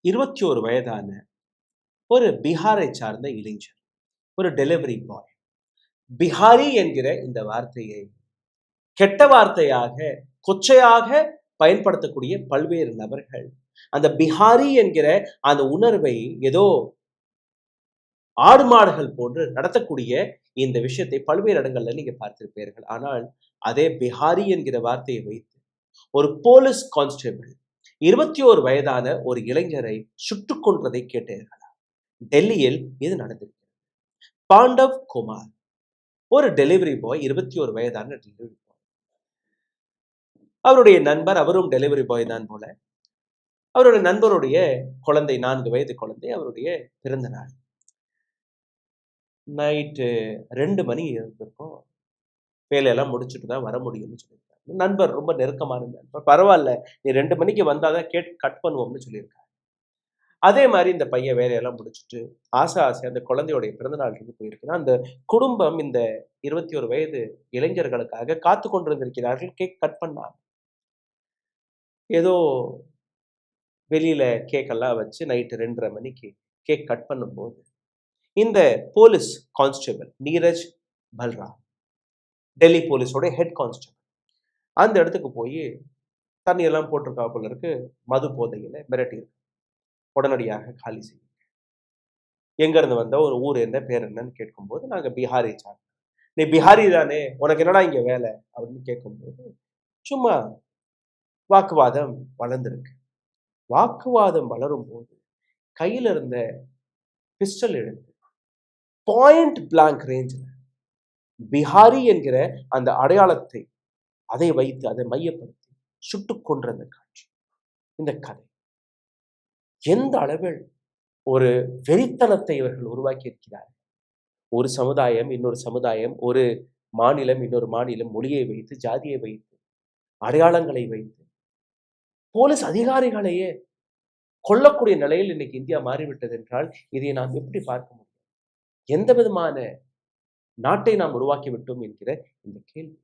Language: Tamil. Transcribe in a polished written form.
21 வயதான ஒரு பீகாரை சார்ந்த இளைஞர், ஒரு டெலிவரி பாய். பிஹாரி என்கிற இந்த வார்த்தையை கெட்ட வார்த்தையாக, கொச்சையாக பயன்படுத்தக்கூடிய பல்வேறு நபர்கள் அந்த பிஹாரி என்கிற அந்த உணர்வை ஏதோ ஆடு மாடுகள் போன்று நடத்தக்கூடிய இந்த விஷயத்தை பல்வேறு இடங்கள்ல நீங்க பார்த்திருப்பீர்கள். ஆனால் அதே பிஹாரி என்கிற வார்த்தையை வைத்து ஒரு போலீஸ் கான்ஸ்டபிள் 21 வயதான ஒரு இளைஞரை சுட்டுக் கொன்றதை கேட்டீர்களா? டெல்லியில் இது நடந்திருக்கிறது. பாண்டவ் குமார், ஒரு டெலிவரி பாய், 21 வயதான டெலிவரி பாய். அவருடைய நண்பர், அவரும் டெலிவரி பாய் தான் போல. அவருடைய நண்பருடைய குழந்தை, 4 வயது குழந்தை, அவருடைய பிறந்த நாள். நைட்டு 2 மணி இருந்திருக்கும். வேலையெல்லாம் முடிச்சுட்டு தான் வர முடியும்னு சொல்லியிருக்காரு. நண்பர் ரொம்ப நெருக்கமான நண்பர். பரவாயில்ல, நீ 2 மணிக்கு வந்தாதான் கேக் கட் பண்ணுவோம்னு சொல்லியிருக்காரு. அதே மாதிரி இந்த பையன் வேலையெல்லாம் முடிச்சுட்டு ஆசையா அந்த குழந்தையோடைய பிறந்தநாளுக்கு போயிருக்கிறான். அந்த குடும்பம் இந்த 21 வயது இளைஞர்களுக்காக காத்து கொண்டிருந்திருக்கிறார்கள். கேக் கட் பண்ணாங்க. ஏதோ வெளியில கேக் எல்லாம் வச்சு நைட்டு 2:30 மணிக்கு கேக் கட் பண்ணும்போது இந்த போலீஸ் கான்ஸ்டபிள் நீரஜ் பல்ராம், டெல்லி போலீஸோட ஹெட் கான்ஸ்டபிள், அந்த இடத்துக்கு போய் தண்ணி எல்லாம் போட்டிருக்காப்புல இருக்கு, மது போதையில மிரட்டி இருக்கு. உடனடியாக காலி செய்யும். எங்க இருந்து வந்த, ஒரு ஊர் என்ன, பேர் என்னன்னு கேட்கும்போது நாங்க பீகாரை சார். நீ பிஹாரி தானே, உனக்கு என்னடா இங்க வேலை அப்படின்னு கேட்கும்போது சும்மா வாக்குவாதம் வளர்ந்துருக்கு. வாக்குவாதம் வளரும் போது கையில இருந்த பிஸ்டல் எடுத்து பாயிண்ட் பிளாங்க் ரேஞ்சில் பிஹாரி என்கிற அந்த அடையாளத்தை அதை வைத்து அதை மையப்படுத்தி சுட்டுக் கொன்ற அந்த காட்சி. இந்த கதை எந்த அளவில் ஒரு வெறித்தனத்தை இவர்கள் உருவாக்கி இருக்கிறார்கள். ஒரு சமுதாயம் இன்னொரு சமுதாயம், ஒரு மாநிலம் இன்னொரு மாநிலம், மொழியை வைத்து, ஜாதியை வைத்து, அடையாளங்களை வைத்து போலீஸ் அதிகாரிகளையே கொல்லக்கூடிய நிலையில் இன்னைக்கு இந்தியா மாறிவிட்டது என்றால் இதை நாம் எப்படி பார்க்க முடியும்? எந்த விதமான நாட்டை நாம் உருவாக்கி விட்டோம் என்கிற இந்த கேள்வி